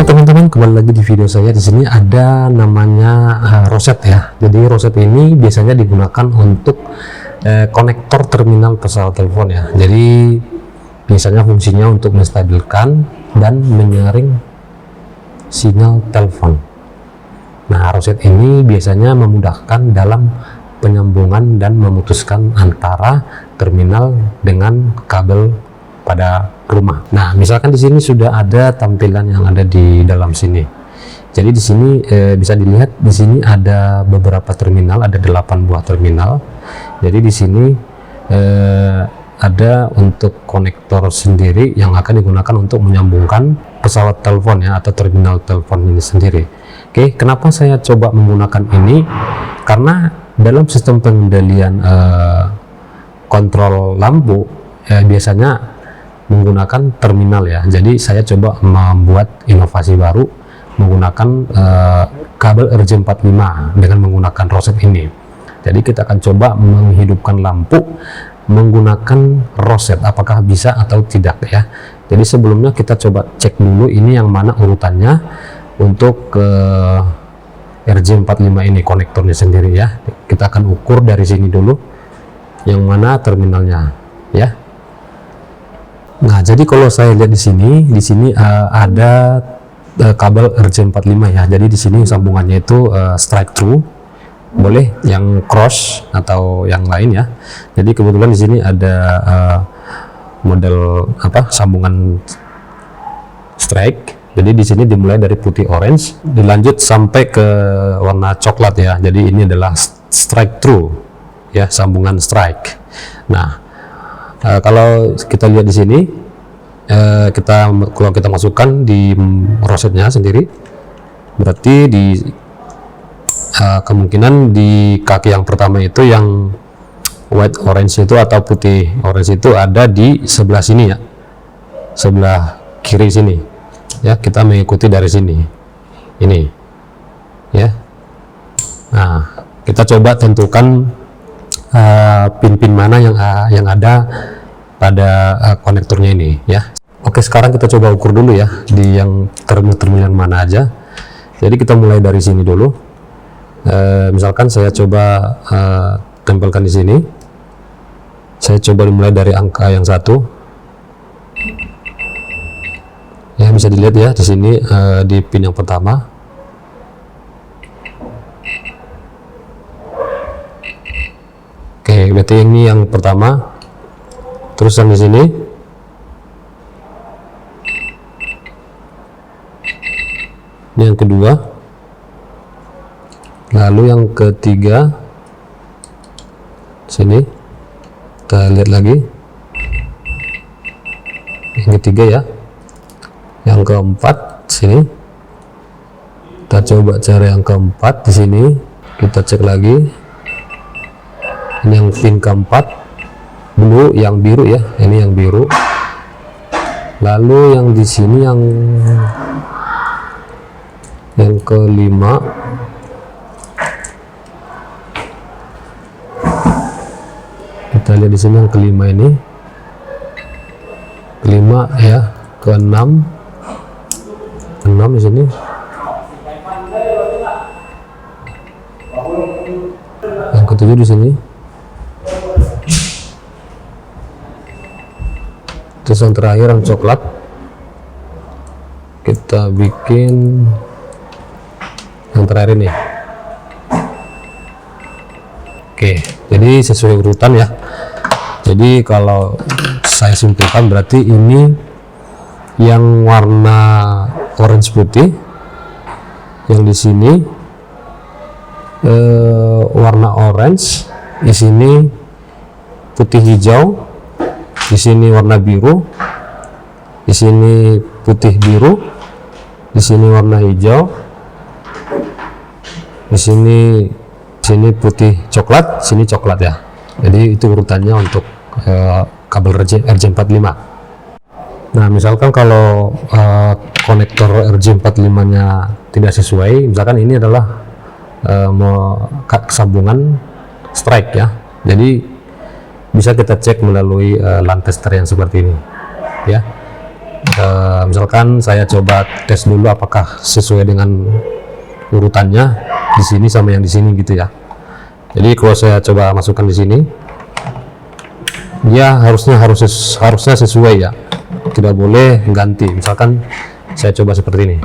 Halo teman-teman, kembali lagi di video saya. Di sini ada namanya roset ya. Jadi roset ini biasanya digunakan untuk konektor terminal pesawat telepon ya. Jadi biasanya fungsinya untuk menstabilkan dan menyaring sinyal telepon. Nah, roset ini biasanya memudahkan dalam penyambungan dan memutuskan antara terminal dengan kabel pada rumah. Nah, misalkan di sini sudah ada tampilan yang ada di dalam sini. Jadi di sini bisa dilihat di sini ada beberapa terminal, ada 8 buah terminal. Jadi di sini ada untuk konektor sendiri yang akan digunakan untuk menyambungkan pesawat telepon ya, atau terminal telepon ini sendiri. Oke, kenapa saya coba menggunakan ini? Karena dalam sistem pengendalian kontrol lampu biasanya menggunakan terminal ya. Jadi saya coba membuat inovasi baru menggunakan kabel RJ45 dengan menggunakan roset ini. Jadi kita akan coba menghidupkan lampu menggunakan roset, apakah bisa atau tidak ya. Jadi sebelumnya kita coba cek dulu ini yang mana urutannya untuk RJ45 ini, konektornya sendiri ya. Kita akan ukur dari sini dulu yang mana terminalnya ya. Nah, jadi kalau saya lihat di sini ada kabel RJ45 ya. Jadi di sini sambungannya itu strike through, boleh yang cross atau yang lain ya. Jadi kebetulan di sini ada model sambungan strike. Jadi di sini dimulai dari putih orange, dilanjut sampai ke warna coklat ya. Jadi ini adalah strike through ya, sambungan strike. Nah, kalau kita lihat di sini, kalau kita masukkan di rosetnya sendiri, berarti di kemungkinan di kaki yang pertama itu yang white orange itu atau putih orange itu ada di sebelah sini ya, sebelah kiri sini ya. Kita mengikuti dari sini ini ya. Nah, kita coba tentukan pin-pin mana yang ada pada konektornya ini ya. Oke, sekarang kita coba ukur dulu ya di yang terminal mana aja. Jadi kita mulai dari sini dulu. Misalkan saya coba tempelkan di sini. Saya coba dimulai dari angka yang 1 ya. Bisa dilihat ya di sini di pin yang pertama. Oke, berarti ini yang pertama. Terus yang di sini, ini yang kedua, lalu yang ketiga, sini, kita lihat lagi, yang ketiga ya, yang keempat, sini, kita coba cari yang keempat di sini, kita cek lagi, ini yang pin keempat. Dulu yang biru ya, ini yang biru. Lalu yang di sini yang kelima, kita lihat di sini yang kelima ini, kelima ya, keenam di sini, yang ketujuh di sini. Terus yang terakhir yang coklat, kita bikin yang terakhir ini. Oke, jadi sesuai urutan ya. Jadi kalau saya simpulkan berarti ini yang warna orange putih, yang di sini warna orange, di sini putih hijau, di sini warna biru, di sini putih biru, di sini warna hijau, di sini putih coklat, sini coklat ya. Jadi itu urutannya untuk kabel RJ45. Nah, misalkan kalau konektor RJ45-nya tidak sesuai, misalkan ini adalah sambungan strike ya. Jadi bisa kita cek melalui line tester yang seperti ini ya. Misalkan saya coba tes dulu apakah sesuai dengan urutannya di sini sama yang di sini gitu ya. Jadi kalau saya coba masukkan di sini, dia harusnya sesuai ya, tidak boleh ganti. Misalkan saya coba seperti ini,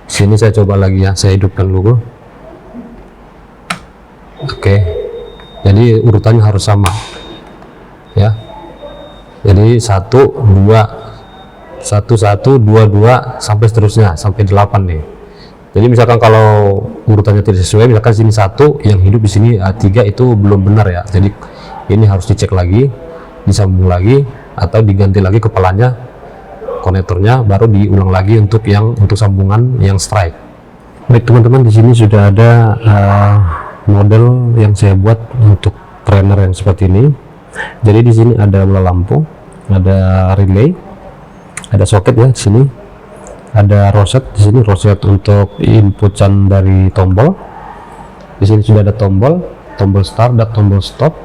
sini saya coba lagi ya, saya hidupkan dulu. Oke, jadi urutannya harus sama ya. Jadi 1 2 sampai seterusnya sampai 8 nih. Jadi misalkan kalau urutannya tidak sesuai, misalkan sini 1 yang hidup di sini 3, itu belum benar ya. Jadi ini harus dicek lagi, disambung lagi, atau diganti lagi kepalanya, konektornya, baru diulang lagi untuk sambungan yang strike. Baik teman-teman, di sini sudah ada model yang saya buat untuk trainer yang seperti ini. Jadi di sini ada bola lampu, ada relay, ada soket ya di sini. Ada roset di sini, roset untuk inputan dari tombol. Di sini sudah ada tombol start dan tombol stop.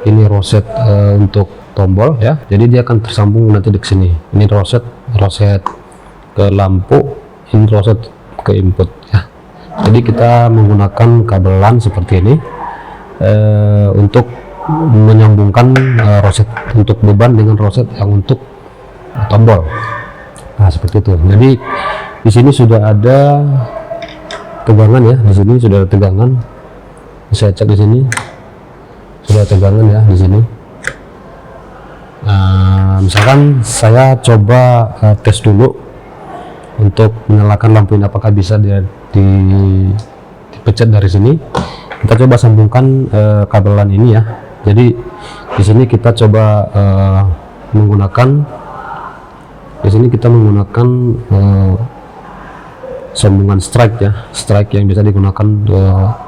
Ini roset untuk tombol ya. Jadi dia akan tersambung nanti di sini. Ini roset ke lampu, ini roset ke input ya. Jadi kita menggunakan kabel LAN seperti ini untuk menyambungkan roset untuk beban dengan roset yang untuk tombol. Nah seperti itu. Jadi di sini sudah ada tegangan ya, di sini sudah ada tegangan. Saya cek di sini sudah ada tegangan ya di sini. Misalkan saya coba tes dulu untuk menyalakan lampu ini, apakah bisa dipecat dari sini. Kita coba sambungkan kabel LAN ini ya. Jadi di sini kita coba menggunakan sambungan strike ya, strike yang bisa digunakan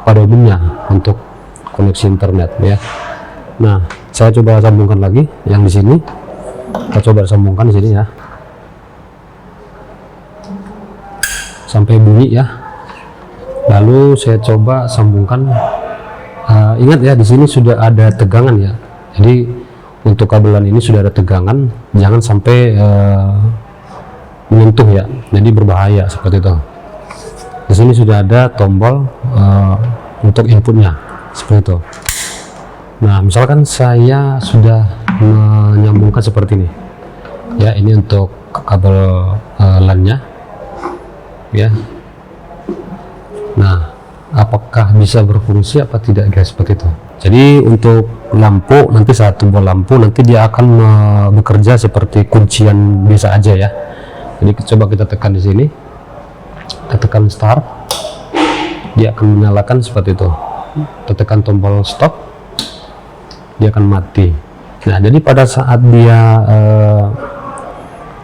pada umumnya untuk koneksi internet ya. Nah, saya coba sambungkan lagi yang di sini. Kita coba sambungkan di sini ya, sampai bunyi ya. Lalu saya coba sambungkan. Ingat ya, di sini sudah ada tegangan ya. Jadi untuk kabelan ini sudah ada tegangan, jangan sampai menyentuh ya, jadi berbahaya seperti itu. Di sini sudah ada tombol untuk inputnya seperti itu. Nah misalkan saya sudah menyambungkan seperti ini ya, ini untuk kabel LAN-nya ya. Nah apakah bisa berfungsi apa tidak guys, seperti itu. Jadi untuk lampu, nanti saat tombol lampu nanti dia akan bekerja seperti kuncian biasa aja ya. Jadi coba kita tekan di sini, kita tekan start, dia akan menyalakan seperti itu. Kita tekan tombol stop, dia akan mati. Nah jadi pada saat dia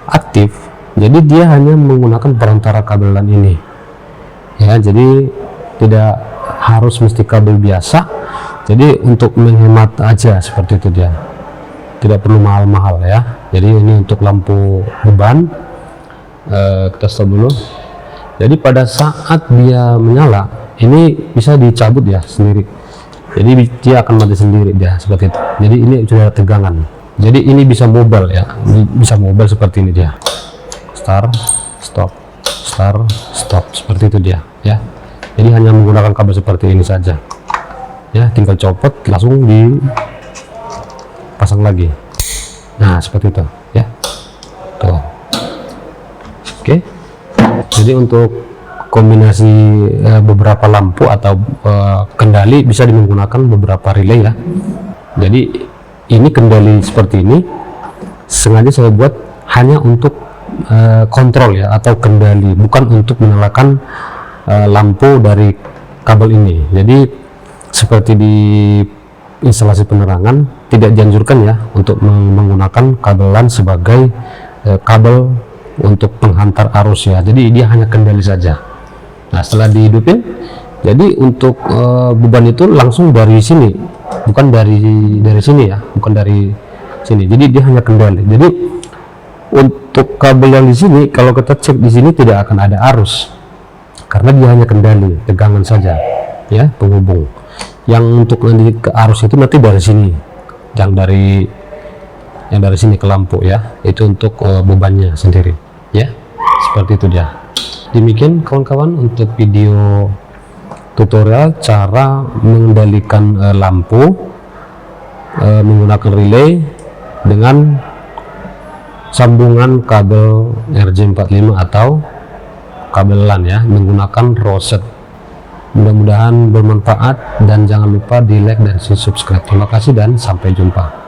aktif, jadi dia hanya menggunakan perantara kabel LAN ini ya. Jadi tidak harus mesti kabel biasa. Jadi untuk menghemat aja seperti itu, dia tidak perlu mahal-mahal ya. Jadi ini untuk lampu beban. Kita stop dulu. Jadi pada saat dia menyala, ini bisa dicabut ya sendiri. Jadi dia akan mati sendiri dia seperti itu. Jadi ini sudah ada tegangan. Jadi ini bisa mobile ya, bisa mobile seperti ini dia. Start, stop, start, stop, seperti itu dia ya. Jadi hanya menggunakan kabel seperti ini saja ya, tinggal copot langsung dipasang lagi. Nah seperti itu ya. Tuh. Oke. Jadi untuk kombinasi beberapa lampu atau kendali bisa menggunakan beberapa relay ya. Jadi ini kendali seperti ini sengaja saya buat hanya untuk kontrol ya, atau kendali, bukan untuk menyalakan lampu dari kabel ini. Jadi seperti di instalasi penerangan tidak dianjurkan ya untuk menggunakan kabel LAN sebagai kabel untuk penghantar arus ya. Jadi dia hanya kendali saja. Nah setelah dihidupin, jadi untuk beban itu langsung dari sini, bukan dari sini ya, bukan dari sini. Jadi dia hanya kendali. Jadi untuk kabel yang di sini, kalau kita cek di sini tidak akan ada arus karena dia hanya kendali, tegangan saja ya, penghubung. Yang untuk nanti ke arus itu nanti dari sini, yang dari yang dari sini ke lampu ya, itu untuk bebannya sendiri ya, seperti itu dia. Demikian kawan-kawan untuk video tutorial cara mengendalikan lampu menggunakan relay dengan sambungan kabel RJ45 atau kabel LAN ya, menggunakan roset. Mudah-mudahan bermanfaat dan jangan lupa di like dan subscribe. Terima kasih dan sampai jumpa.